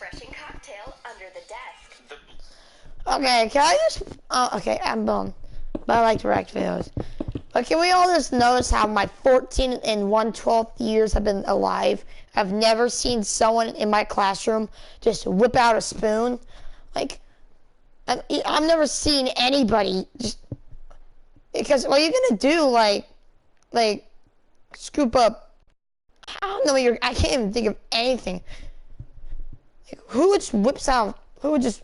refreshing cocktail under the desk. Okay, can I just... okay, I'm bummed. But I like to react videos. But can we all just notice how my 14 and 1/12 years have been alive? I've never seen someone in my classroom just whip out a spoon. Like, I've never seen anybody just... Because what are you gonna do, like, scoop up... I don't know, I can't even think of anything. Like, who just whips out... Who would just...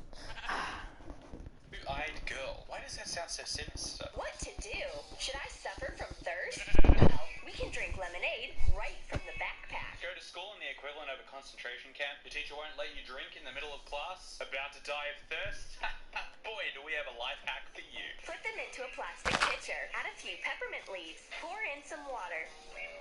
Blue-eyed girl. Why does that sound so sinister? What to do? Should I suffer from thirst? Well, we can drink lemonade right from the backpack. Go to school in the equivalent of a concentration camp. Your teacher won't let you drink in the middle of class. About to die of thirst? Boy, do we have a life hack for you. Put them into a plastic pitcher. Add a few peppermint leaves. Pour in some water.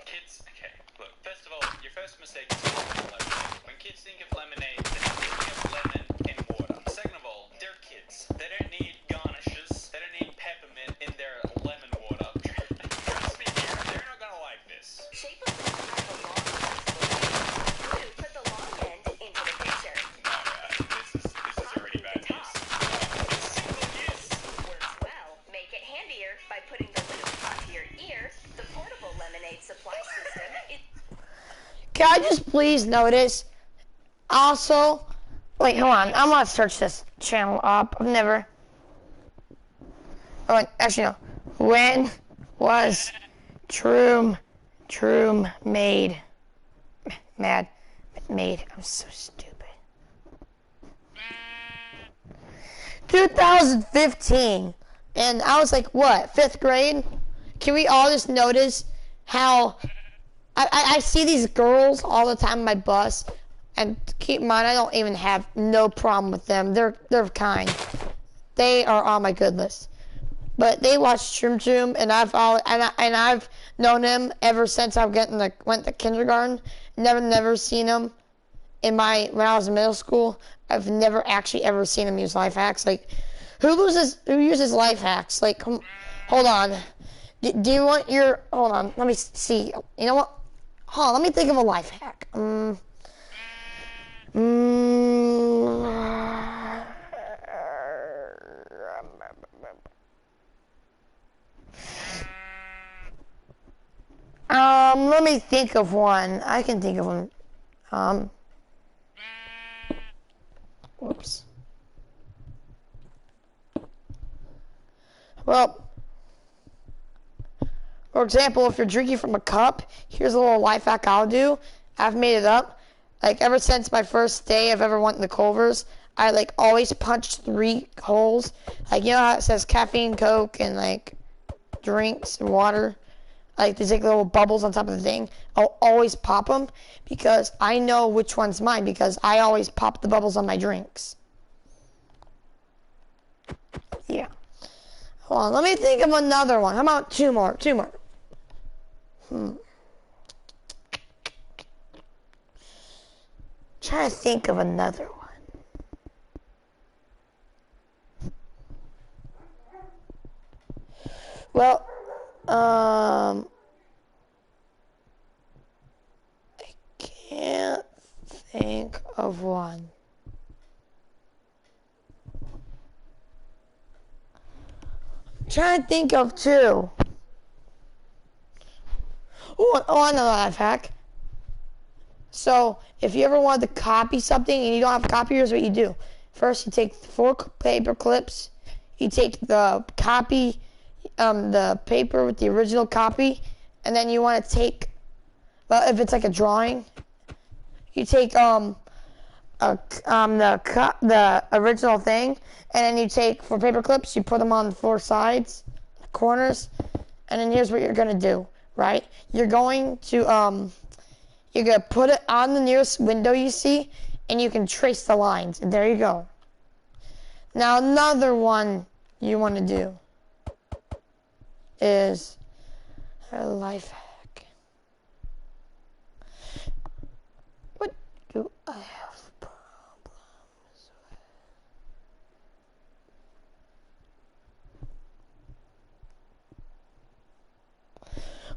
Kids, okay, look, first of all, your first mistake is lemonade. When kids think of lemonade, they think of lemon and water. Second of all, they're kids. They don't need garnishes. They don't need peppermint in their lemon water. Trust me here, they're not gonna like this. Shape a spoon out of a long flexible tube. Put the long end into the pitcher. This is already bad news. Works well. Make it handier by putting the loop onto your ear. The portable lemonade supply system is... Can I just please notice? Also, wait, hold on. I'm gonna search this channel up. I've never. Oh, wait, actually no. When was Troom made? Made. I'm so stupid. 2015, and I was like, what? 5th grade? Can we all just notice how? I see these girls all the time on my bus, and keep in mind, I don't even have no problem with them. They're kind. They are on my good list. But they watch Troom, and I've known him ever since I went to kindergarten. Never seen him when I was in middle school. I've never actually ever seen him use life hacks. Like, who uses life hacks? Like, hold on. Do you want your? Hold on. Let me see. You know what? Hold on, let me think of a life hack. Let me think of one. I can think of one. Whoops. Well, for example, if you're drinking from a cup, here's a little life hack I'll do. I've made it up. Like, ever since my first day I've ever went to Culver's, I, like, always punch 3 holes. Like, you know how it says caffeine, Coke, and, like, drinks and water? Like, there's, like, little bubbles on top of the thing. I'll always pop them because I know which one's mine because I always pop the bubbles on my drinks. Yeah. Hold on, let me think of another one. How about 2 more? 2 more. Trying to think of another one. Well, I can't think of one. Trying to think of 2. Oh, I know a life hack. So, if you ever wanted to copy something and you don't have copiers, what you do? First, you take 4 paper clips. You take the copy, the paper with the original copy, and then you want to take, well, if it's like a drawing, you take the original thing, and then you take 4 paper clips. You put them on the 4 sides, corners, and then here's what you're gonna do. Right? You're going to put it on the nearest window you see, and you can trace the lines, and there you go. Now another one you want to do is a life hack. What do I have problems with?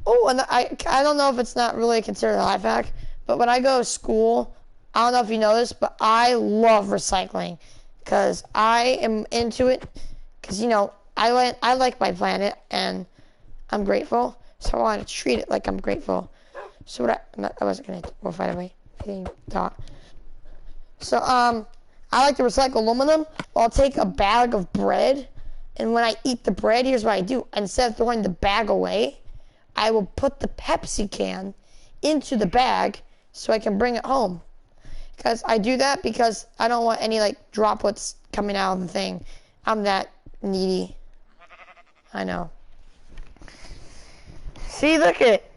Oh, and I don't know if it's not really considered a life hack, but when I go to school, I don't know if you know this, but I love recycling because I am into it. Because, you know, I like my planet and I'm grateful. So I want to treat it like I'm grateful. So I wasn't going to fight away. So, I like to recycle aluminum. I'll take a bag of bread. And when I eat the bread, here's what I do. Instead of throwing the bag away, I will put the Pepsi can into the bag so I can bring it home. Because I do that because I don't want any, like, droplets coming out of the thing. I'm that needy. I know. See, look at it.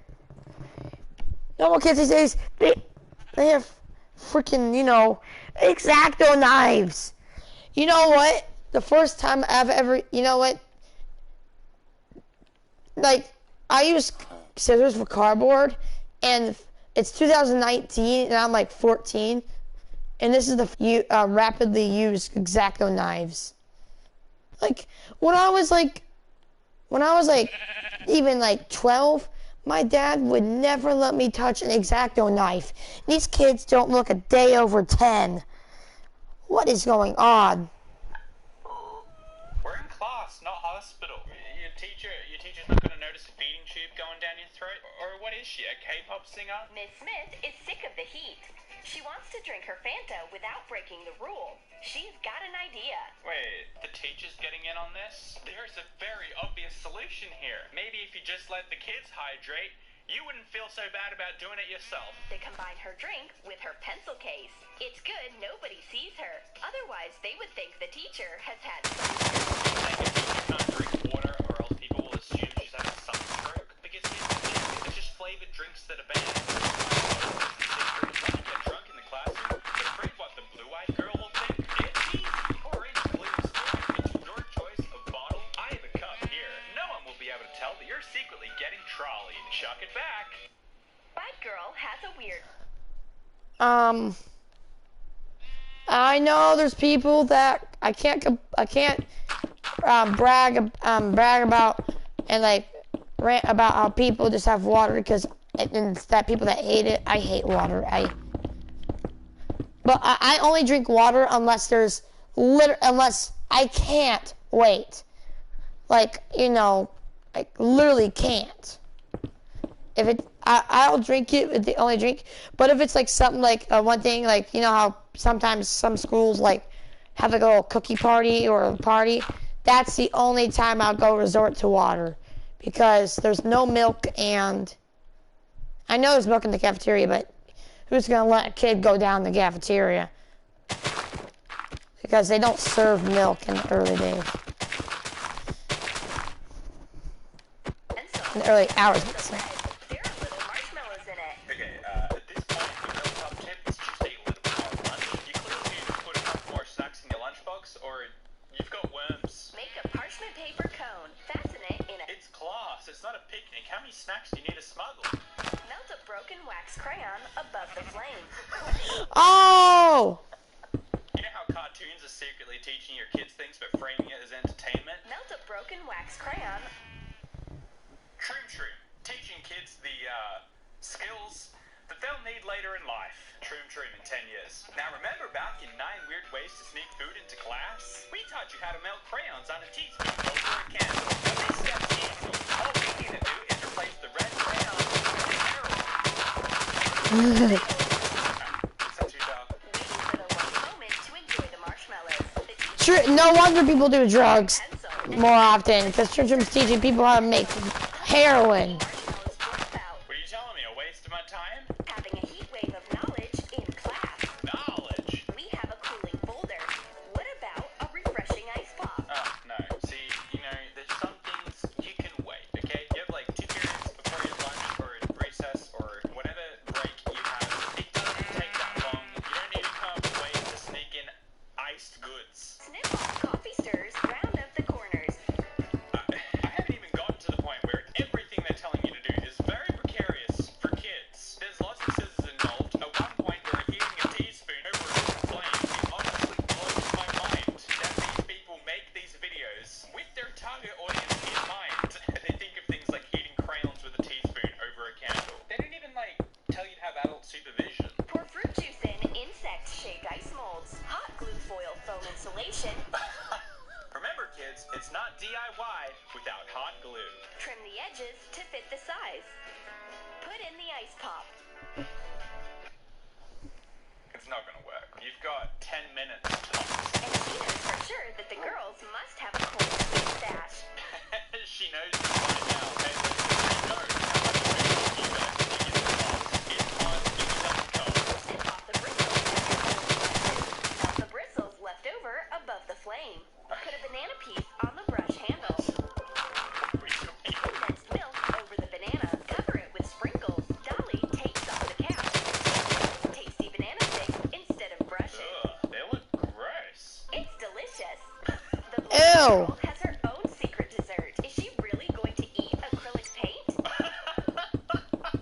Normal kids these days, they have freaking, you know, X-Acto knives. You know what? The first time I've ever, you know what? Like, I use scissors for cardboard, and it's 2019, and I'm like 14, and this is the rapidly used X-Acto knives. Like, when I was like even like 12, my dad would never let me touch an X-Acto knife. These kids don't look a day over 10. What is going on? We're in class, not hospital. Your teacher's not going to notice a feeding tube going down your throat? Or what is she, a K-pop singer? Miss Smith is sick of the heat. She wants to drink her Fanta without breaking the rule. She's got an idea. Wait, the teacher's getting in on this? There's a very obvious solution here. Maybe if you just let the kids hydrate, you wouldn't feel so bad about doing it yourself. They combine her drink with her pencil case. It's good nobody sees her. Otherwise, they would think the teacher has had She can't drink water or else people will assume she's having sunstroke. Because it's just flavored drinks that are banned. Get drunk in the classroom. But afraid what the blue-eyed girl will think? It's easy. Orange, blue, it's your choice of bottle. I have a cup here. No one will be able to tell that you're secretly getting trolleyed. Chuck it back. Bite Girl has a weird... I know there's people that I can't brag about and like rant about how people just have water because and that people that hate it. I hate water. But I only drink water unless unless I can't wait. Like, you know, I literally can't. If I'll drink it with the only drink. But if it's like something like one thing, like, you know how sometimes some schools like have like a little cookie party or a party, that's the only time I'll go resort to water because there's no milk and I know there's milk in the cafeteria, but who's gonna let a kid go down the cafeteria? Because they don't serve milk in the early days. In the early hours, let's say. There are little marshmallows in it. Okay, at this point, the real top tip is just eat a little bit more lunch. You clearly need to put a couple more snacks in your lunchbox, or you've got worms. Make a parchment paper cone. Fasten it in a... It's class. It's not a picnic. How many snacks do you need to smuggle? Melt a broken wax crayon above the flame. Oh! You know how cartoons are secretly teaching your kids things but framing it as entertainment? Melt a broken wax crayon. Troom, teaching kids the skills that they'll need later in life. Troom in 10 years. Now remember back in 9 Weird Ways to Sneak Food into Class? We taught you how to melt crayons on a teaspoon over a candle. Now this step's easy. All we need to do is replace the red crayon with the heroin. Is that too dark? Wait for the one moment to enjoy the marshmallows. The True. No wonder people do drugs pencil. more often because Trim's teaching people how to make heroin. Marshmallows drop out. What are you telling me? A waste of my time? Having a heat wave of knowledge in class. Knowledge? We have a cooling folder. What about a refreshing ice pop? Oh, no. See, you know, there's some things you can wait, okay? You have like 2 periods before your lunch or recess or whatever break you have. It doesn't take that long. You don't need to come up with ways to sneak in iced goods. Snip off coffee stirs, round up the corners. I haven't even gotten to the point where everything they're telling you to do is very precarious for kids. There's lots of scissors involved. At one point, they were heating a teaspoon over a flame. It honestly blows my mind that these people make these videos with their target audience in mind. They think of things like eating crayons with a teaspoon over a candle. They don't even, like, tell you to have adult supervision. Pour fruit juice in shaped ice molds, hot glue foil foam insulation. Remember, kids, it's not DIY without hot glue. Trim the edges to fit the size. Put in the ice pop. It's not gonna work. You've got 10 minutes. And she knows for sure that the girls must have a cold sweet stash. She knows this by now. And she knows how much food you guys think is lost. It's on Eat.com. Sip off the bristles of your cold slices. Melt the bristles left over above the flame. Put a banana piece on the brush handle. Condensed milk over the banana. Cover it with sprinkles. Dolly takes off the cap. Tasty banana sticks instead of brushing. Ugh, they look gross. It's delicious. The blonde Ew. girl has her own secret dessert. Is she really going to eat acrylic paint?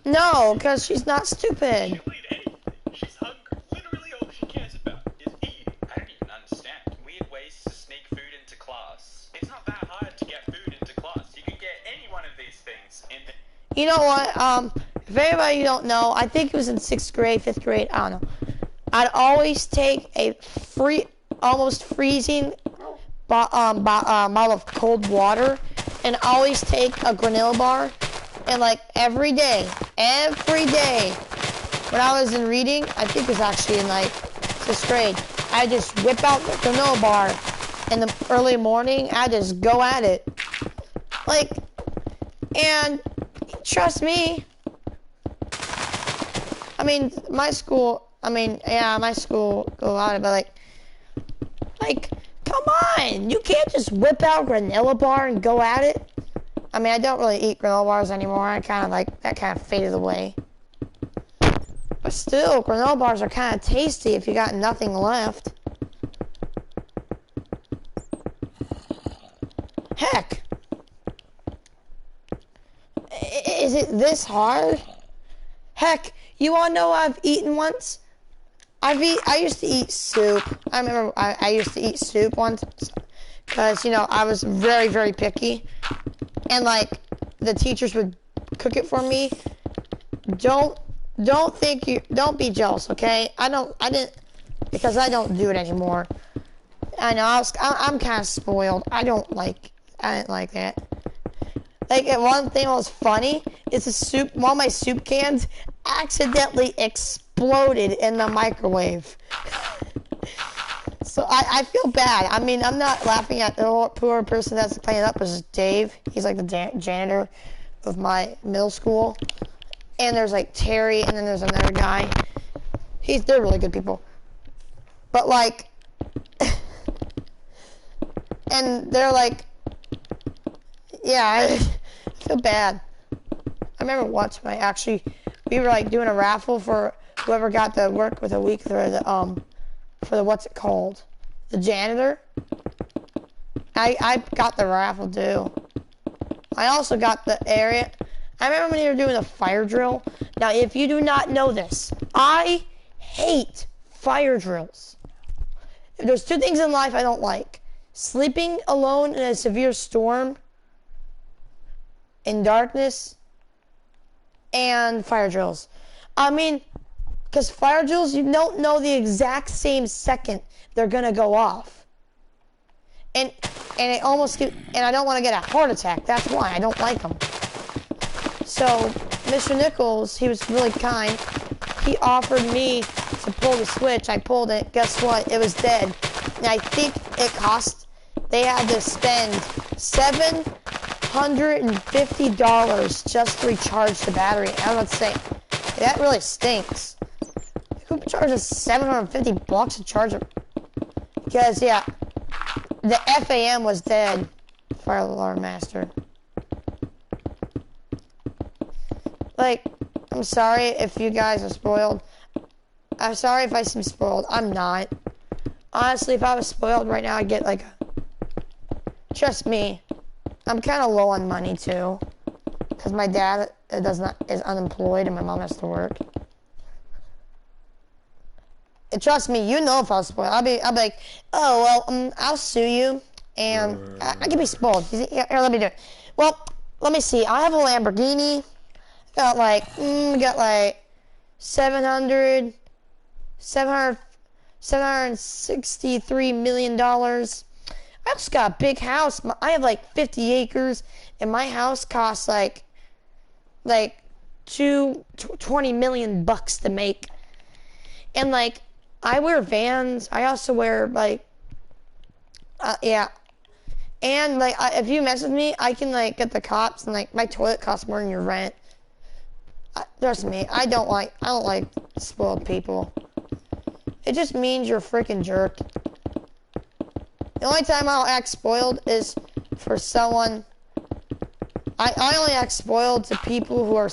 No, because she's not stupid. She'll eat anything. She's hungry. Literally all she cares about is eating. I don't even understand. Weird ways to sneak food into class. It's not that hard to get food into class. You can get any one of these things in the... You know what? If anybody you don't know, I think it was in 6th grade, 5th grade, I don't know. I'd always take a almost freezing bottle of cold water and always take a granola bar. And like every day, when I was in reading, I think it was actually in like 6th grade, I just whip out the granola bar in the early morning. I just go at it. Like, and trust me, I mean, my school a lot of it, but like, come on, you can't just whip out granola bar and go at it. I mean, I don't really eat granola bars anymore. I kind of like, that kind of faded away. But still, granola bars are kind of tasty if you got nothing left. Heck. Is it this hard? Heck, you wanna know what I've eaten once? I used to eat soup. I remember I used to eat soup once because, you know, I was very, very picky. And like the teachers would cook it for me. Don't be jealous, okay? Because I don't do it anymore. I know I'm kind of spoiled. I didn't like that. Like, one thing that was funny is one of my soup cans accidentally exploded in the microwave. So I feel bad. I mean, I'm not laughing at the poor person that's cleaning it up. It's Dave. He's like the janitor of my middle school. And there's like Terry, and then there's another guy. They're really good people. But like, and they're like, yeah, I feel bad. I remember once we were like doing a raffle for whoever got to work with a week for the what's it called? The janitor. I got the raffle too. I also got the area. I remember when you were doing a fire drill. Now, if you do not know this, I hate fire drills. There's 2 things in life I don't like. Sleeping alone in a severe storm, in darkness, and fire drills. I mean, because fire drills, you don't know the exact same second they're gonna go off. And I don't want to get a heart attack. That's why I don't like them. So, Mr. Nichols, he was really kind. He offered me to pull the switch. I pulled it. Guess what? It was dead. And I think they had to spend $750 just to recharge the battery. I would say, that really stinks. Who charges $750 to charge it? Because, yeah, the FAM was dead. Fire alarm master. Like, I'm sorry if you guys are spoiled. I'm sorry if I seem spoiled. I'm not. Honestly, if I was spoiled right now, I'd get like trust me, I'm kind of low on money too. Because my dad is unemployed and my mom has to work. And trust me, you know if I was spoiled. I'll be like, oh, well, I'll sue you. And I can be spoiled. Here, let me do it. Well, let me see. I have a Lamborghini. Got like 700 $763 million. I also got a big house. I have like 50 acres, and my house costs like 20 million bucks to make. And like, I wear Vans. I also wear like, yeah. And like, if you mess with me, I can like get the cops, and like my toilet costs more than your rent. Trust me, I don't like spoiled people. It just means you're a freaking jerk. The only time I'll act spoiled is for someone. I only act spoiled to people who are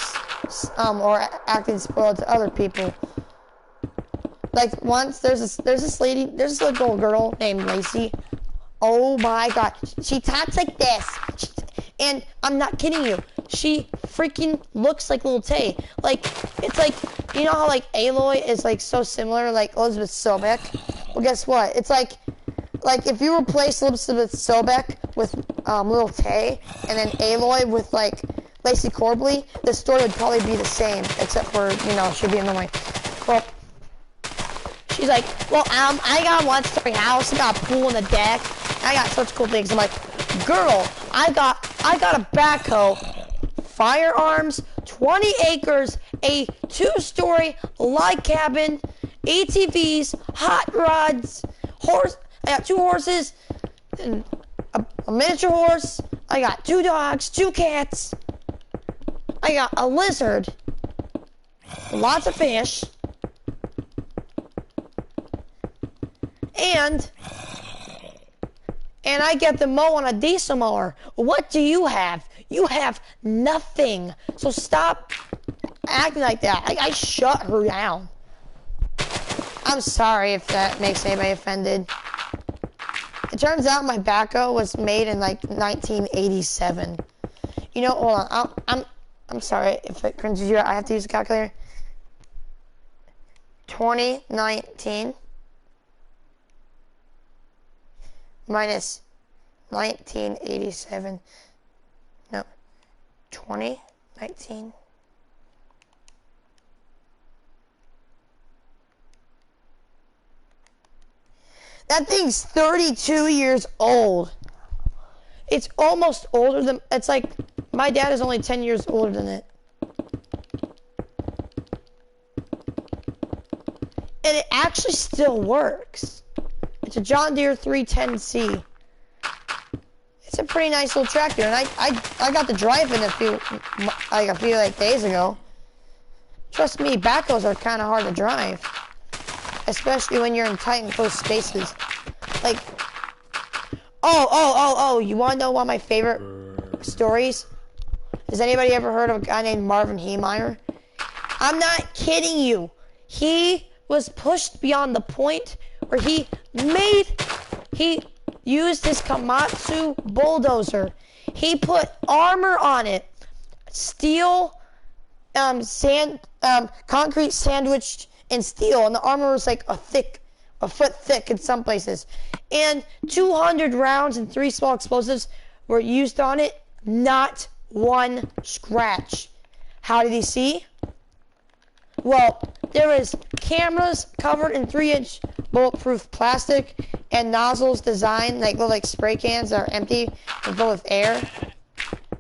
or acting spoiled to other people. Like once there's this little girl named Lacey. Oh my god, she talks like this, and I'm not kidding you. She freaking looks like Lil Tay. Like, it's like, you know how like Aloy is like so similar, like Elizabeth Sobek? Well, guess what? It's like if you replace Elizabeth Sobek with Lil Tay, and then Aloy with like Lacey Corbley, the story would probably be the same, except for, you know, she'd be in the way. Well, she's like, well, I got a one-story house, I got a pool in the deck, I got such cool things. I'm like, girl, I got a backhoe, firearms, 20 acres, a 2-story log cabin, ATVs, hot rods, I got 2 horses, and a miniature horse. I got 2 dogs, 2 cats. I got a lizard, lots of fish, and I get the mow on a diesel mower. What do you have? You have nothing. So stop acting like that. I shut her down. I'm sorry if that makes anybody offended. It turns out my backhoe was made in like 1987. You know, hold on. I'm sorry if it cringes you out. I have to use a calculator. 2019 minus 1987. No, 2019. That thing's 32 years old. It's almost older than, it's like, my dad is only 10 years older than it. And it actually still works. It's a John Deere 310C. It's a pretty nice little tractor, and I got to drive it a few days ago. Trust me, backhoes are kind of hard to drive, especially when you're in tight and close spaces. Like, oh, you want to know one of my favorite stories? Has anybody ever heard of a guy named Marvin Heemeyer? I'm not kidding you. He was pushed beyond the point where he used his Komatsu bulldozer. He put armor on it, steel, concrete sandwiched in steel, and the armor was like a foot thick in some places. And 200 rounds and 3 small explosives were used on it. Not one scratch. How did he see? Well, there was cameras covered in 3-inch bulletproof plastic and nozzles designed like little spray cans that are empty and full of air.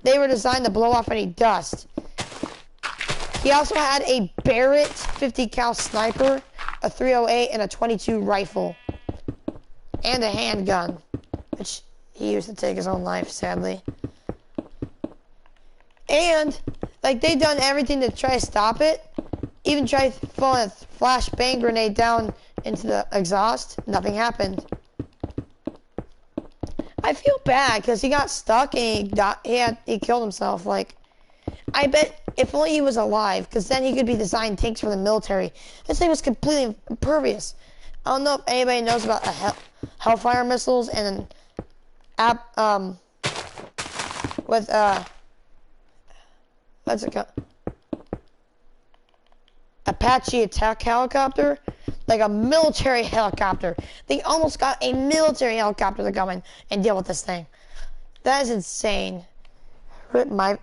They were designed to blow off any dust. He also had a Barrett 50 cal sniper, a 308, and a 22 rifle, and a handgun, which he used to take his own life, sadly. And like they've done everything to try to stop it. Even tried throwing a flash bang grenade down into the exhaust. Nothing happened. I feel bad because he got stuck and he killed himself. Like, I bet if only he was alive, because then he could be designing tanks for the military. This thing was completely impervious. I don't know if anybody knows about Hellfire missiles and what's it called? Apache attack helicopter, like a military helicopter. They almost got a military helicopter to come in and deal with this thing. That is insane. That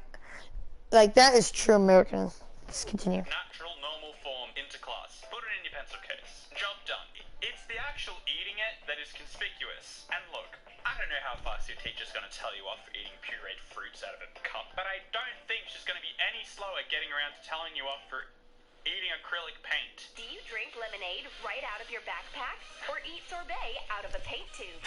is true American. Let's continue. Natural normal form into class. Put it in your pencil case. Job done. It's the actual eating it that is conspicuous. And look, I don't know how fast your teacher's going to tell you off for eating pureed fruits out of a cup, but I don't think she's going to be any slower getting around to telling you off for eating acrylic paint. Do you drink lemonade right out of your backpack or eat sorbet out of a paint tube?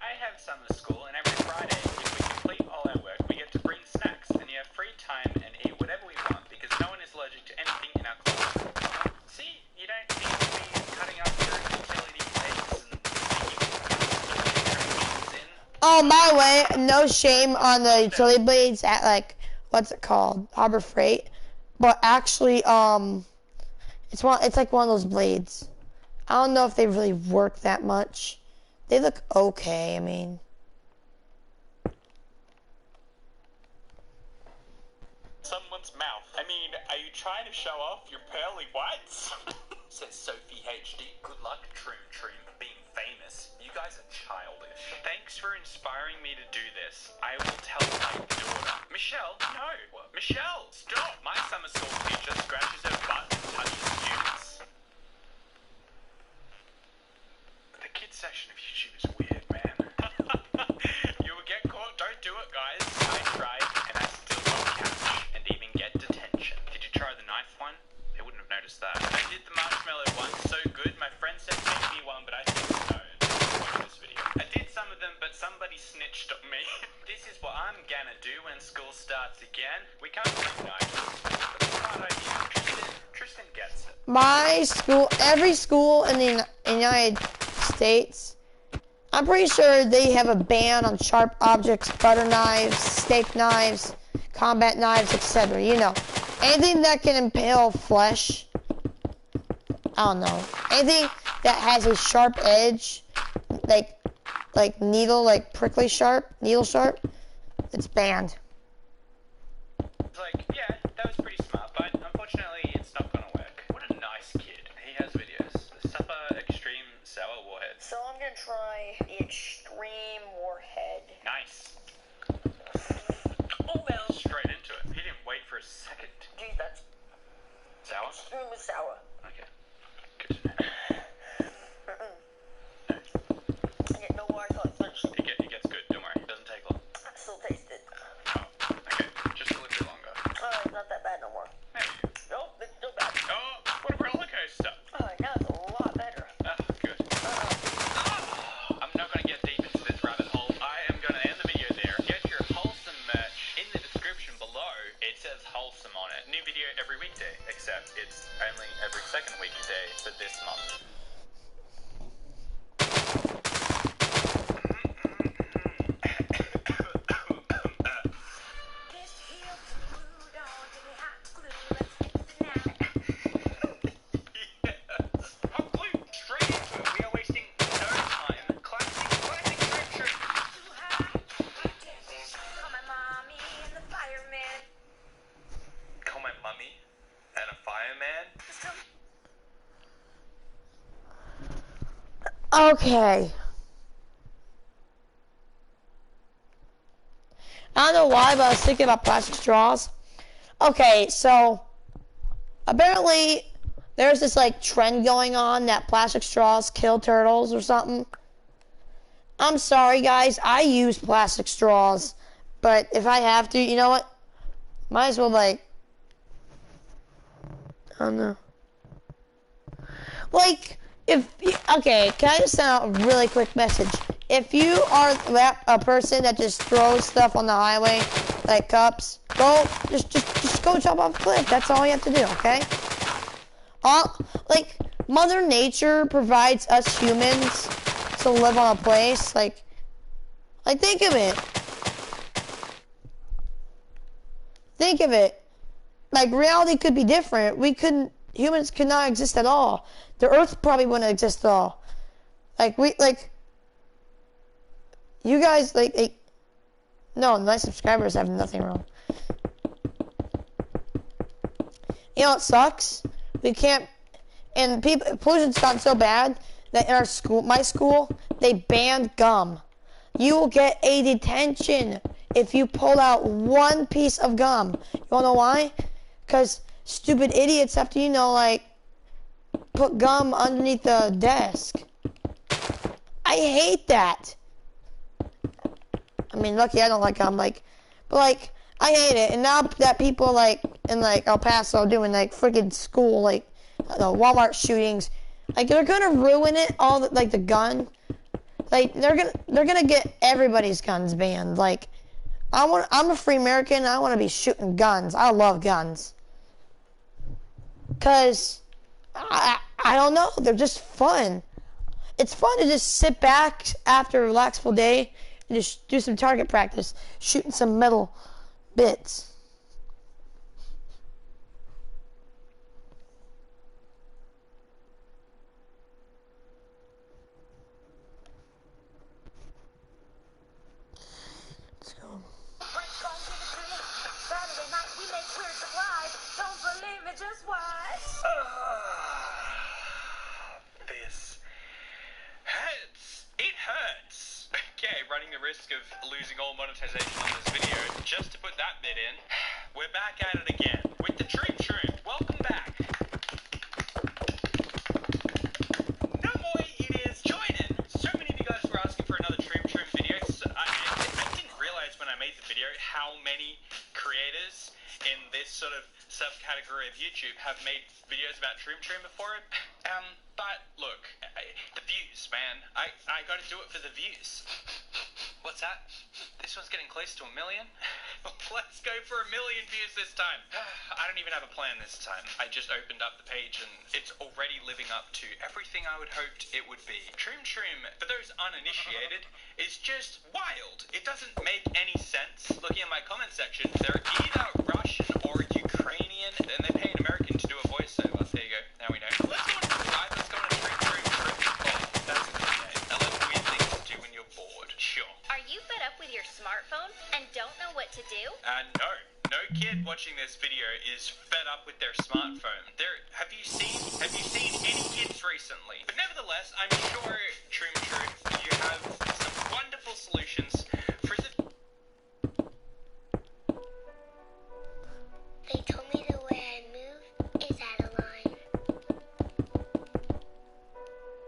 I have summer school, and every Friday, if we complete all our work, we get to bring snacks, and you have free time and eat whatever we want because no one is allergic to anything in our class. See, you don't need to be cutting up your utility cakes and making in. Oh, by the way, no shame on the utility blades at, like, what's it called? Harbor Freight. But actually, it's like one of those blades. I don't know if they really work that much. They look okay, I mean. Someone's mouth. I mean, are you trying to show off your pearly whites? Says Sophie HD. Good luck, Trim, being famous. You guys are childish. Thanks for inspiring me to do this. I will tell my daughter. Michelle, no. Michelle, stop. My summer school teacher scratches her butt and touches students. The kids section of YouTube is weird, man. You will get caught. Don't do it, guys. I tried, and I still got catch, and even get detention. Did you try the knife one? They wouldn't have noticed that. I did the marshmallow one, so good. My friend said make me one, but I said no. Watch this video. I did some of them, but somebody snitched on me. This is what I'm gonna do when school starts again. We can't bring knives. But it's not idea. Tristan gets it. My school, every school in the United States, I'm pretty sure they have a ban on sharp objects, butter knives, steak knives, combat knives, etc. You know, anything that can impale flesh. I don't know. Anything that has a sharp edge, like needle, like prickly sharp, needle sharp, it's banned. It's like, yeah, that was pretty smart, but unfortunately it's not gonna work. What a nice kid. He has videos. The Supper Extreme Sour Warhead. So I'm gonna try the extreme warhead. Nice. Oh well. Straight into it. He didn't wait for a second. Geez, that's Sour? extremely sour. Okay. Good to know. I get no water till I finish. It gets good, don't worry. It doesn't take long. I still taste it. Oh, okay. Just a little bit longer. It's not that bad no more. Hey. Nope, it's still bad. Oh, what a roller coaster. Now it's a lot better. Oh, good. I'm not going to get deep into this rabbit hole. I am going to end the video there. Get your wholesome merch in the description below. It says wholesome on it. New video every weekday, except it's only every second weekday for this month. Hot glue, straight into it. We are wasting no time. Classic scripture. Call my mommy and the fireman. Call my mummy and a fireman. Okay. I don't know why, but I was thinking about plastic straws. Okay, so apparently there's this like trend going on that plastic straws kill turtles or something. I'm sorry guys, I use plastic straws, but if I have to, you know what? Might as well like, I don't know. Like, okay, can I just send out a really quick message? If you are a person that just throws stuff on the highway, like cups, just go jump off a cliff. That's all you have to do, okay? Like, Mother Nature provides us humans to live on a place. Like think of it. Think of it. Like, reality could be different. Humans could not exist at all. The Earth probably wouldn't exist at all. You guys, no, my subscribers have nothing wrong. You know what sucks? We can't, and pollution's gotten so bad that in our school, my school, they banned gum. You will get a detention if you pull out one piece of gum. You wanna know why? Because stupid idiots have to, put gum underneath the desk. I hate that. I mean, lucky I don't like gum, like, but like, I hate it. And now that people like in like El Paso doing like freaking school, like the Walmart shootings, like they're gonna ruin it all. Like the gun, like they're gonna get everybody's guns banned. Like I'm a free American. I want to be shooting guns. I love guns. Cause I don't know. They're just fun. It's fun to just sit back after a relaxful day and just do some target practice, shooting some metal bits. Let's go. Saturday night we make clear supplies. Don't believe me, just watch. This hurts. It hurts. Okay, running the risk of losing all monetization on this video. Just to put that bit in, we're back at it again with the Dream Shroom. Welcome back. No more it is. Join in. So many of you guys were asking for another Dream Shroom video. So I didn't realize when I made the video how many creators in this sort of subcategory of YouTube have made videos about Dream Shroom before. But look, the views, man. I gotta do it for the views. What's that? This one's getting close to 1 million? Let's go for 1 million views this time. I don't even have a plan this time. I just opened up the page and it's already living up to everything I would hoped it would be. Dream Shroom, for those uninitiated, is just wild. It doesn't make any sense. Looking at my comment section, they're either Russian or Ukrainian, and they pay an American to do a voiceover. There you go. Now we know. Let's go on live. Let's go on a Dream Shroom trip. Oh, that's a good name. 11 weird things to do when you're bored. Sure. Are you fed up with your smartphone and don't know what to do? No. No kid watching this video is fed up with their smartphone. Have you seen any kids recently? But nevertheless, I'm sure, Dream Shroom, you have some wonderful solutions for the... They told me the way I move is out of line.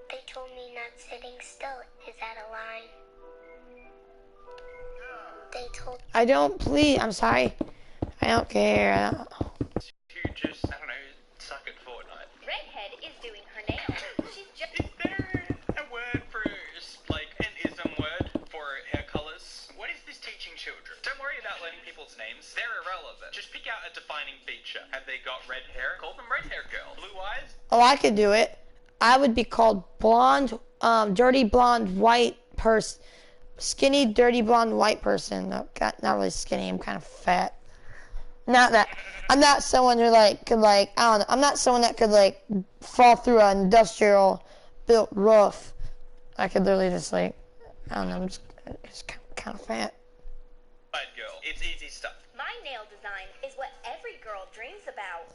They told me not sitting still is out of line. They told I don't please. I'm sorry. I don't care. To just, I don't know, suck at Fortnite. Redhead is doing her nails. She's just... Is there a word for, like, an ism word for hair colors? What is this teaching children? Don't worry about learning people's names. They're irrelevant. Just pick out a defining feature. Have they got red hair? Call them red hair girl. Blue eyes? Oh, I could do it. I would be called blonde, dirty blonde white person. Skinny, dirty blonde white person. No, not really skinny. I'm kind of fat. Not that. I'm not someone who could I don't know. I'm not someone that could fall through an industrial built roof. I could literally just I don't know. I'm just kind of fat. Bad girl. It's easy stuff. My nail design is what every girl dreams about.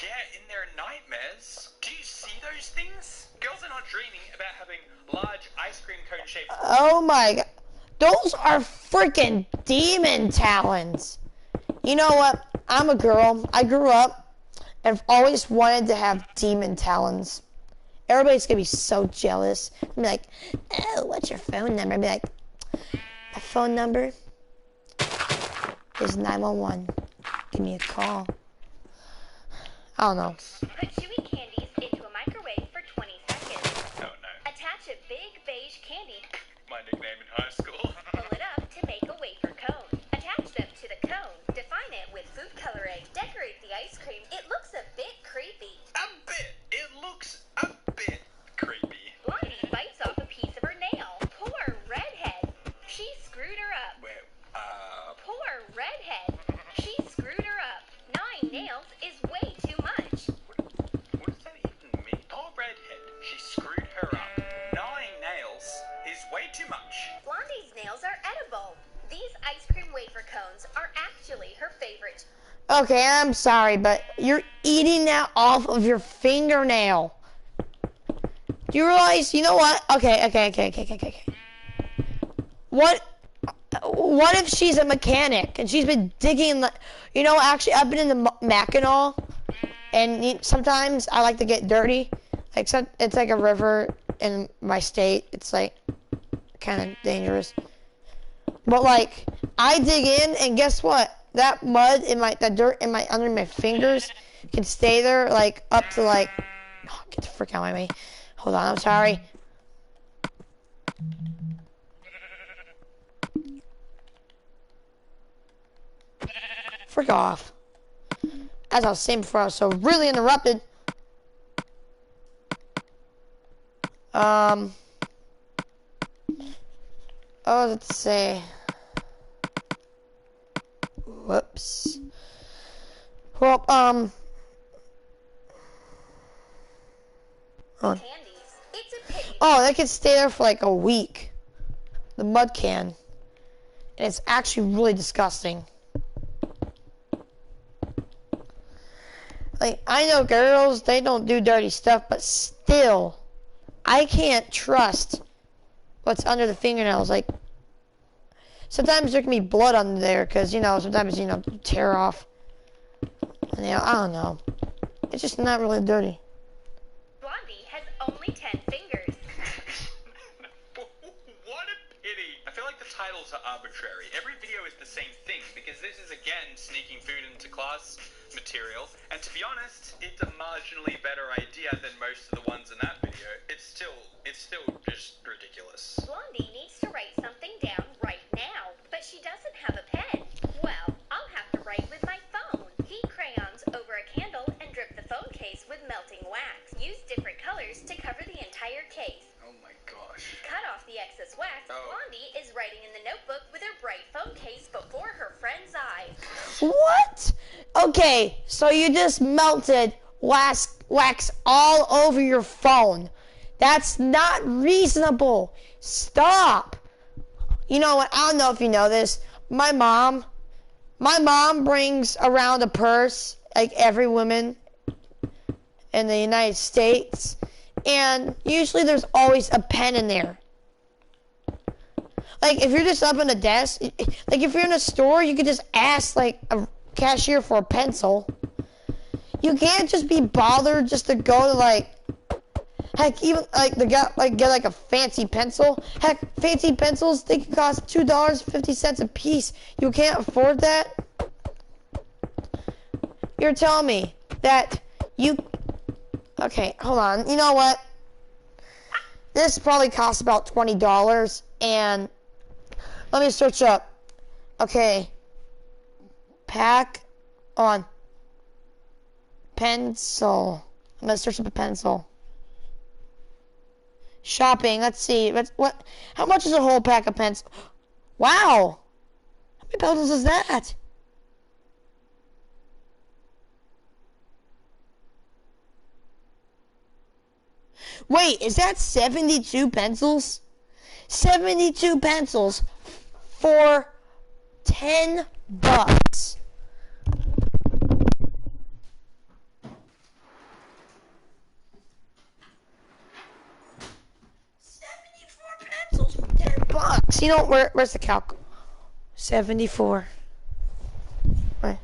Yeah, in their nightmares. Do you see those things? Girls are not dreaming about having large ice cream cone shaped... Oh my god. Those are freaking demon talons. You know what? I'm a girl. I grew up and always wanted to have demon talons. Everybody's gonna be so jealous. I'm be like, oh, what's your phone number? I'd be like, my phone number is 911. Give me a call. I don't know. Put chewy candies into a microwave for 20 seconds. Oh no. Attach a big beige candy. My nickname in high school. Pull it up to make a wafer cone. Attach them to the cone. Define it with food coloring. Decorate the ice cream. It looks a bit creepy. A bit. It looks a bit creepy. Blondie bites off a piece of her nail. Poor redhead. She screwed her up. Wait, Poor redhead. She screwed her up. 9 nails is way too much. what does that even mean? Poor redhead. She screwed her up. 9 nails is way too much. Blondie's nails are edible. These ice cream wafer cones are actually her favorite. Okay, I'm sorry, but you're eating that off of your fingernail. Do you realize, you know what? Okay. What if she's a mechanic and she's been digging, actually I've been in the Mackinac And sometimes I like to get dirty. Except it's like a river in my state. It's like kind of dangerous. But like I dig in, and guess what? That mud in that dirt in under my fingers can stay there like up to like. Oh, get the frick out of my way. Hold on, I'm sorry. Frick off. As I was saying before, I was so really interrupted. Oh, let's see. Whoops. Well, Candies. It's a pity. oh, they could stay there for like a week. The mud can. And it's actually really disgusting. Like, I know girls, they don't do dirty stuff, but still, I can't trust what's under the fingernails. Like, sometimes there can be blood under there, because, you know, sometimes, you know, tear off. And, you know, I don't know. It's just not really dirty. Blondie has only 10 fingers. What a pity. I feel like the titles are arbitrary. Every video is the same thing, because this is again sneaking food into class material, and to be honest, it's a marginally better idea than most of the ones in that video. It's still just ridiculous. Blondie needs to write something down right now, but she doesn't have a pen. Well, I'll have to write with my phone. Heat crayons over a candle and drip the phone case with melting wax. Use different colors to cover the entire case. Oh my gosh. Cut off the excess wax. Oh. Blondie is writing in the notebook with her bright phone case before her friend's eyes. What? Okay, so you just melted wax all over your phone. That's not reasonable. Stop. You know what? I don't know if you know this. My mom brings around a purse, like every woman in the United States, and usually there's always a pen in there. Like, if you're just up on a desk, like, if you're in a store, you could just ask, like, a cashier for a pencil. You can't just be bothered just to go to, like, heck, even, like, get, like, a fancy pencil. Heck, fancy pencils, they can cost $2.50 a piece. You can't afford that? You're telling me that you... Okay, hold on. You know what? This probably costs about $20, and... Let me search up. Okay. Pack on pencil. I'm gonna search up a pencil. Shopping. Let's see. What? How much is a whole pack of pencil? Wow. How many pencils is that? Wait, is that 72 pencils? 72 pencils for $10. 74 pencils for $10. You know, where's the calc? 74. Right.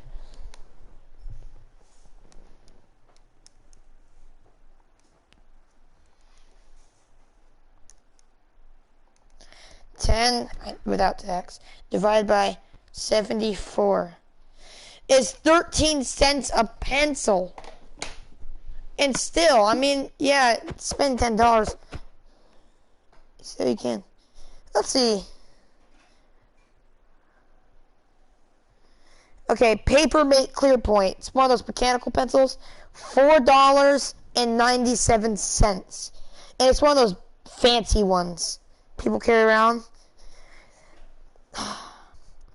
$10 without tax divided by 74 is 13 cents a pencil. And still, I mean, yeah, spend $10 so you can. Let's see. Okay, Papermate Clearpoint. It's one of those mechanical pencils. $4.97. And it's one of those fancy ones people carry around.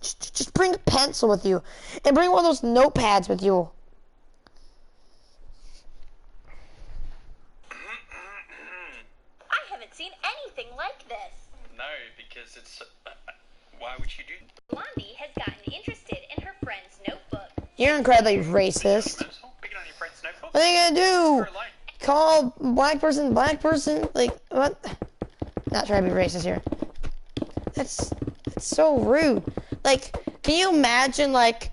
Just bring a pencil with you. And bring one of those notepads with you. I haven't seen anything like this. No, because it's... why would you do that? Blondie has gotten interested in her friend's notebook. You're incredibly racist. Picking on your friend's notebook? What are you gonna do? For a light. Call black person? Like, what? Not trying to be racist here. That's so rude. Like, can you imagine, like,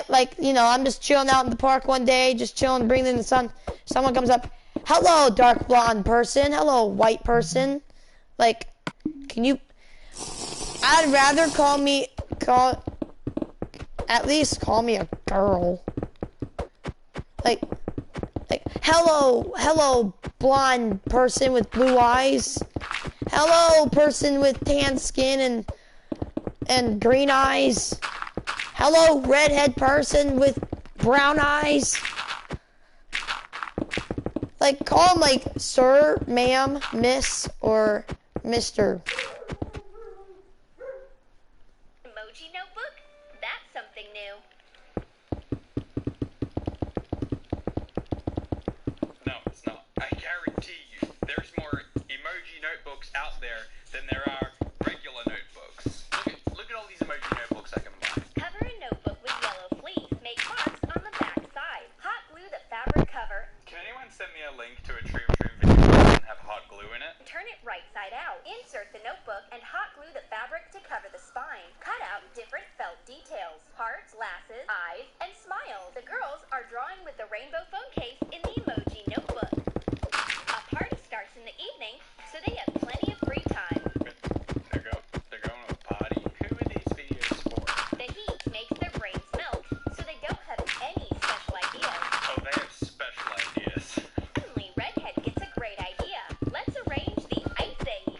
Like, you know, I'm just chilling out in the park one day, just chilling, breathing in the sun. Someone comes up, hello, dark blonde person. Hello, white person. Like, can you... I'd rather at least call me a girl. Like, hello, blonde person with blue eyes. Hello, person with tan skin and green eyes. Hello, redhead person with brown eyes. Like, call him like sir, ma'am, miss, or mister. Emoji notebook? That's something new. No, it's not. I guarantee you, there's more emoji notebooks out there than there are regular notebooks. Look at all these emoji notebooks I can buy. Cover a notebook with yellow fleece. Make marks on the back side. Hot glue the fabric cover. Can anyone send me a link to a Troom Troom video that doesn't have hot glue in it? Turn it right side out. Insert the notebook and hot glue the fabric to cover the spine. Cut out different felt details. Hearts, lasses, eyes, and smiles. The girls are drawing with the rainbow phone case in the emoji notebook. A party starts in the evening, so they have plenty of free time. They're going to a party? Who are these videos for? The heat makes their brains melt, so they don't have any special ideas. Oh, they have special ideas. Suddenly, Redhead gets a great idea. Let's arrange the Ice Age.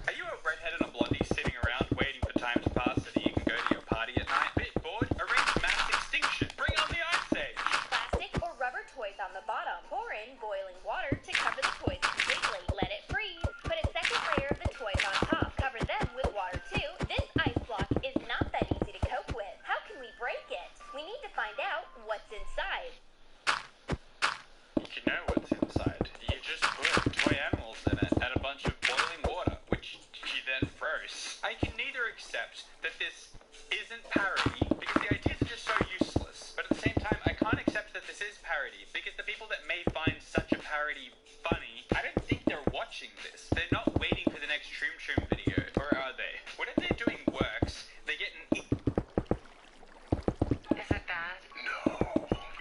Are you a redhead and a blondie sitting around waiting for time to pass so that you can go to your party at night? Bit bored? Arrange mass extinction. Bring on the Ice Age. Plastic or rubber toys on the bottom. Pour in boiling water to cover the toys completely. Let it freeze. Put a second layer of the toys on top. Cover them with water too. This ice block is not that easy to cope with. How can we break it? We need to find out what's inside. You know what's inside. You just put toy animals in it and a bunch of boiling water, which you then froze. I can neither accept that this isn't parody, because the ideas are just so useless, but at the same time, I can't accept that this is parody, because the people that may find such a parody funny, I don't think they're watching this. They're not waiting for the next Troom Troom video, or are they? Whatever they're doing works. They're getting... Is it bad? No,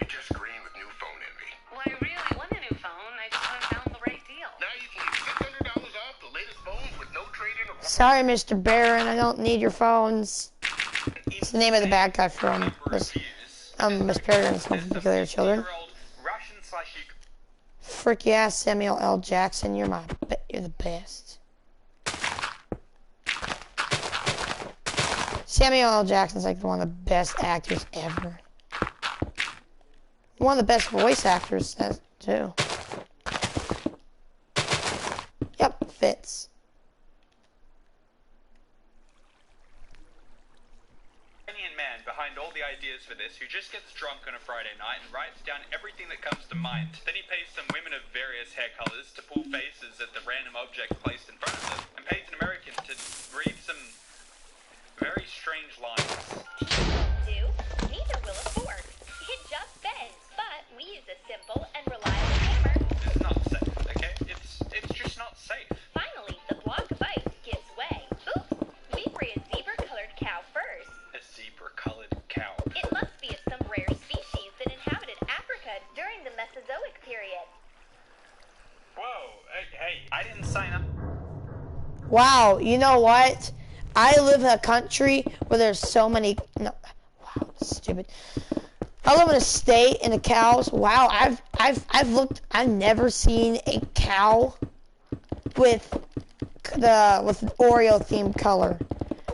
you just green with new phone envy. Well, I really want a new phone. I just haven't found the right deal. Now you can get $600 off the latest phones with no trade-in or... Sorry, Mr. Barron, I don't need your phones. It's the name of the bad guy from Miss Peregrine's Home for Peculiar Children. Frick yeah, Samuel L. Jackson, you're the best. Samuel L. Jackson's like one of the best actors ever. One of the best voice actors too. Yep, fits. Man behind all the ideas for this, who just gets drunk on a Friday night and writes down everything that comes to mind. Then he pays some women of various hair colors to pull faces at the random object placed in front of them, and pays an American to read some very strange lines. Do? Neither will a fork. It just bends, but we use a simple and reliable hammer. This is not safe, okay? It's just not safe. Finally, the block of ice gives way. Oops! We free a zebra-colored cow first. A zebra-colored cow. It must be of some rare species that inhabited Africa during the Mesozoic period. Whoa, hey, I didn't sign up. Wow, you know what? I live in a country where there's so many. No, wow, stupid. I live in a state and the cows. Wow, I've looked. I've never seen a cow with Oreo themed color.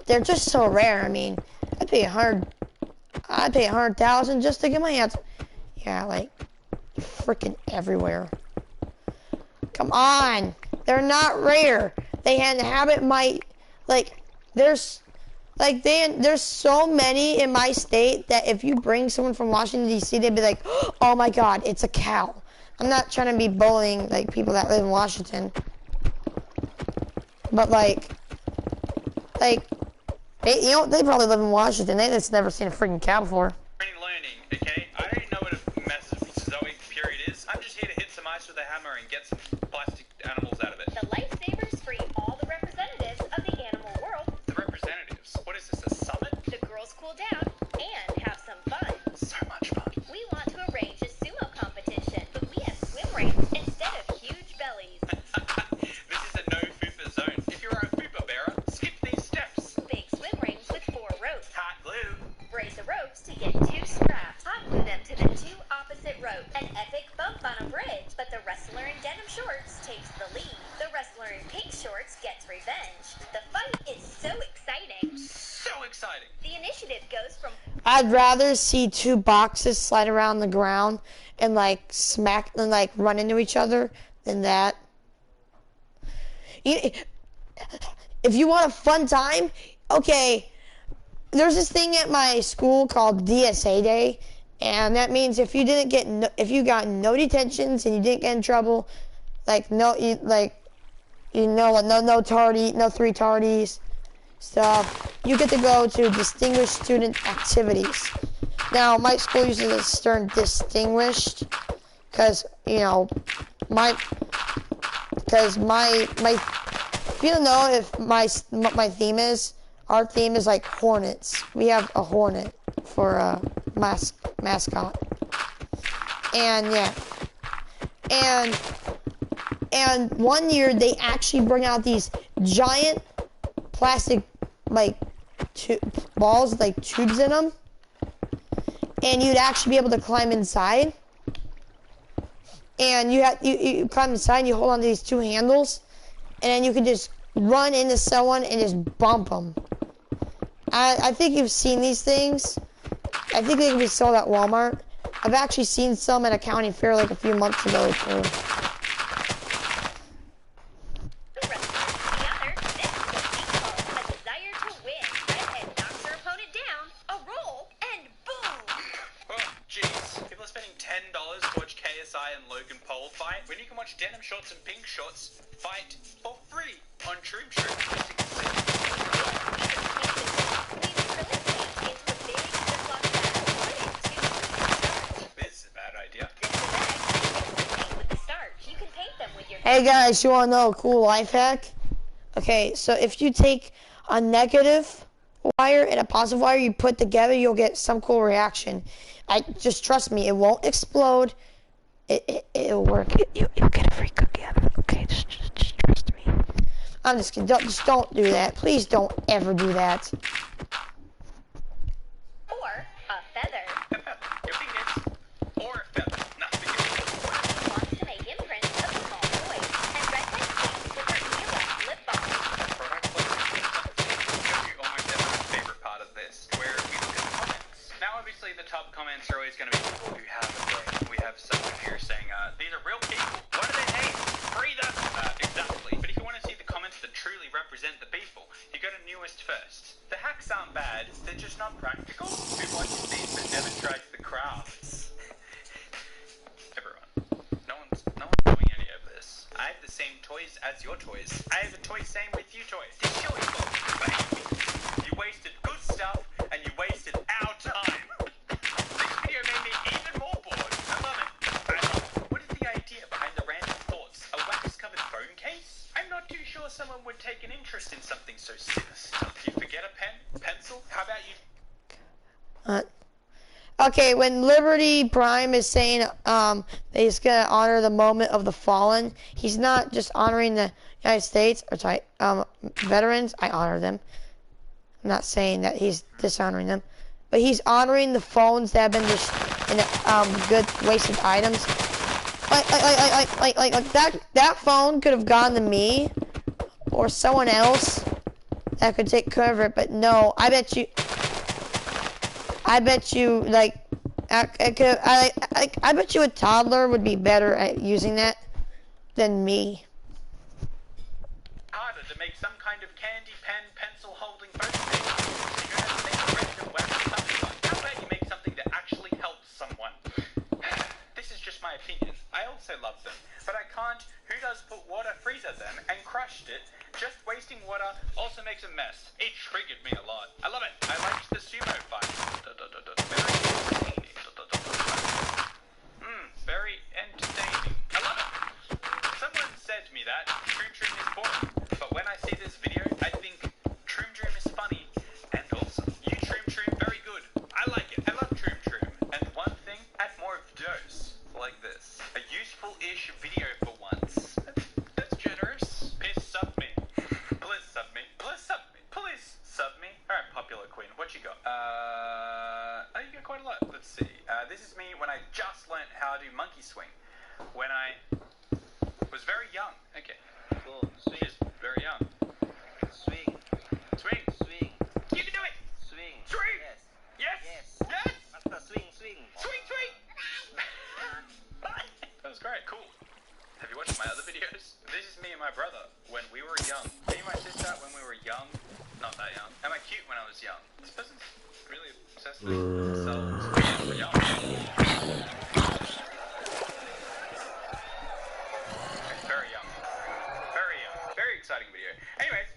They're just so rare. I mean, I'd pay $100,000 just to get my hands. Yeah, like freaking everywhere. Come on, they're not rare. They inhabit there's so many in my state that if you bring someone from Washington D.C., they'd be like, oh my God, it's a cow. I'm not trying to be bullying like people that live in Washington, but they probably live in Washington. They just never seen a freaking cow before. Learning, okay? I don't know what a Mesozoic period is. I'm just here to hit some ice with a hammer and get some plastic animals out of it. The lifesavers free all the representatives of the animal world. The representatives? What is this, a summit? The an epic bump on a bridge, but the wrestler in denim shorts takes the lead. The wrestler in pink shorts gets revenge. The fight is so exciting. So exciting. The initiative goes from I'd rather see two boxes slide around the ground and like smack and like run into each other than that. If you want a fun time, okay, there's this thing at my school called DSA Day, and that means if you got no detentions and you didn't get in trouble, like no three tardies stuff, you get to go to distinguished student activities. Now my school uses this term distinguished because if you don't know if my theme is, our theme is like hornets. We have a hornet for a mascot. And yeah. And one year they actually bring out these giant plastic like balls, like tubes in them. And you'd actually be able to climb inside. And you climb inside and you hold on to these two handles. And then you can just run into someone and just bump them. I think you've seen these things. I think they can be sold at Walmart. I've actually seen some at a county fair like a few months ago too. the wrestler to the other. This is what we call a desire to win. Redhead knocks her opponent down, a roll, and boom! Oh, jeez. People are spending $10 to watch KSI and Logan Paul fight when you can watch Denim Shorts and Pink Shorts fight for free on Troom Troom. This is a bad idea. Hey guys, you wanna know a cool life hack? Okay, so if you take a negative wire and a positive wire, you put together, you'll get some cool reaction. Just trust me, it won't explode. It'll work. You'll get a free cookie out of it. Okay, just trust me. I'm just kidding. Just don't do that. Please don't ever do that. Or a feather. Your fingers. Or a feather. Nothing. Wants to make imprints of small toys. And Redhead cleans with her ELF lip balm. Product placement. Show you almost everyone's favorite part of this, where we look at the comments. Now, obviously, the top comments are always going to be people who have a brain. We have someone here saying, these are real people. What do they hate? Free them. Exactly. But if you want to see the comments that truly represent the people, you go to newest first. The hacks aren't bad, they're just not practical. Who watches these but never tries the crafts? Everyone. No one's doing any of this. I have the same toys as your toys. I have a toy same with you toys. It's your fault. You wasted good stuff and you wasted our time. This video made me even more bored. I love it. What is the idea behind the random thoughts? A wax-covered phone case? I'm not too sure someone would take an interest in something so sinister. You forget a pen? Pencil? How about you? Okay, when Liberty Prime is saying that he's gonna honor the moment of the fallen, he's not just honoring the United States, or sorry, veterans. I honor them. I'm not saying that he's dishonoring them, but he's honoring the phones that have been just good wasted items. Like that phone could have gone to me or someone else that could take care of it, but no, I bet you like I bet you a toddler would be better at using that than me. Harder to make some kind of candy pen pencil holding phone case. You don't have to make a random wax something. How about you make something that actually helps someone? This is just my opinion. I also love them, but I can't. Who does put water freezer them and crushed it? Just wasting water also makes a mess. It triggered me a lot. I love it. I liked the sumo fight. Very entertaining. I love it. Someone said to me that Troom Troom is boring, but when I see this video, I think Troom Troom is funny and awesome. You Troom Troom, very good. I like it. I love Troom Troom. And one thing, add more of dose like this. A useful-ish video for once. That's generous. Please sub me. Please sub me. Please sub me. Please sub me. Alright, popular queen. What you got? Oh, you got quite a lot. Let's see. This is me when I just learned how to do monkey monkey swing when I was very young. Okay. Cool. Swing. Just very young. Swing. Swing. Swing. You can do it. Swing. Swing. Yes. Yes. Yes. Yes. Master, swing, swing. Swing, swing. That was great. Cool. Have you watched my other videos? This is me and my brother when we were young. Me and my sister when we were young. Not that young. Am I cute when I was young? This person's really obsessed with themselves when they were young. Very young. Very young. Very exciting video. Anyways,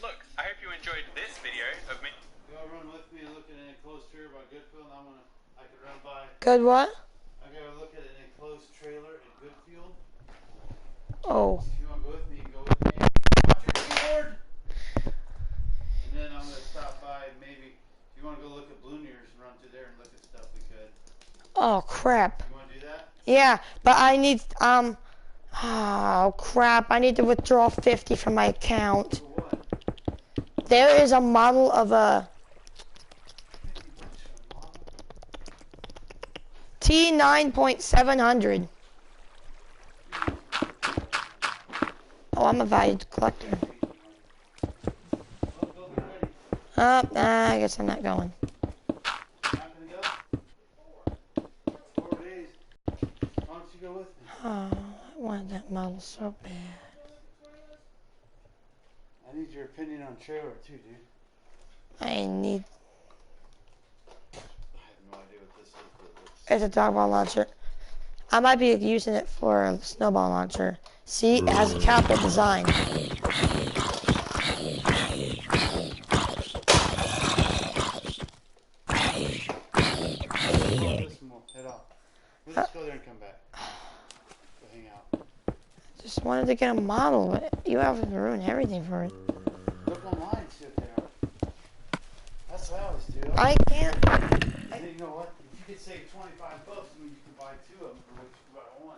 look, I hope you enjoyed this video of me. You all run with me and look at an enclosed trailer by Goodfield, and I could run by. Good what? I gotta look at an enclosed trailer in Goodfield. Oh. If you wanna go with me, go with me. Watch your keyboard! And then I'm gonna stop by, maybe, if you wanna go look at Blooniers and run through there and look at stuff we could. Oh crap. You wanna do that? Yeah, but I need oh crap, I need to withdraw 50 from my account. For what? There is a model of a 50 bucks for a model? T9.700. Oh, I'm a valued collector. Well, go get ready. I guess I'm not going. Not gonna go? 4 days. Why don't you go with me? Oh, I wanted that model so bad. I need your opinion on trailer too, dude. I need. I have no idea what this is, but it looks. It's a dog launcher. I might be using it for a snowball launcher. See, it has a capital design. This one will head off. Let's just go there and come back. Go hang out. Just wanted to get a model, but you have to ruin everything for it. Look online, see what they are. That's what I always do. I can't. And then you know what? If you could save 25 bucks, I mean, you can buy 2 of them for what you can buy 1.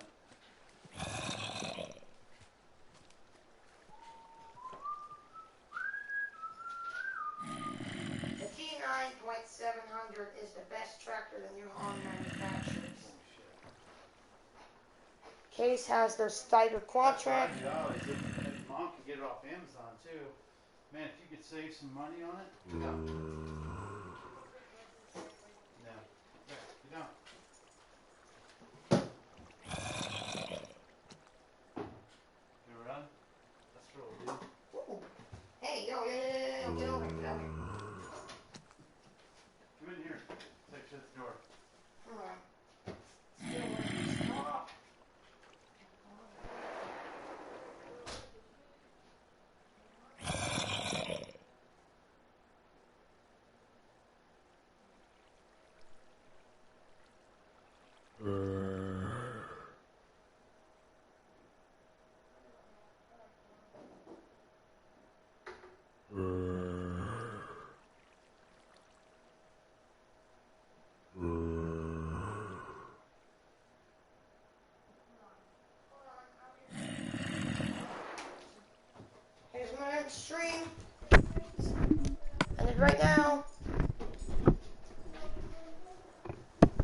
The T9.700 is the best tractor the New Holland manufactures. Case has their Steiger Quadtrack. $5. Mom could get it off Amazon too. Man, if you could save some money on it. No. No. You don't. You run? That's real, dude. Hey, yo, get over, get over. Come in here. Take shut the door. Here's my stream. And right now,